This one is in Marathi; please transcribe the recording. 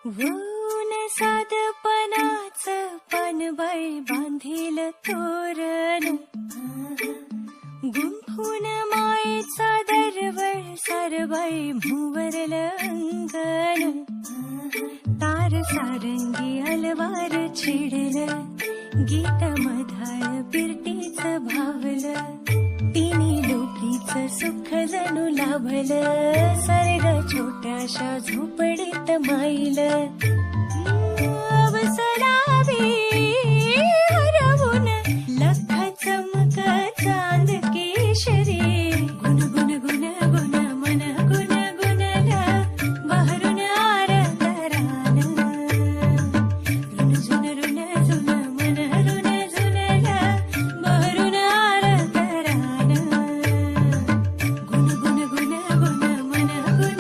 ऊन साधपणाच पानबाई बांधील तोरण, गुंफून मायेचा दरवळ सारबाई भुवरल अंगण. तार सारंगी अलवार छिडलं, गीत मधाळ पिरटीच भावलं. तिन्ही लोकीच सुख जणू लाभलं, सर्ग छोट्याशा झोपडीत माईल.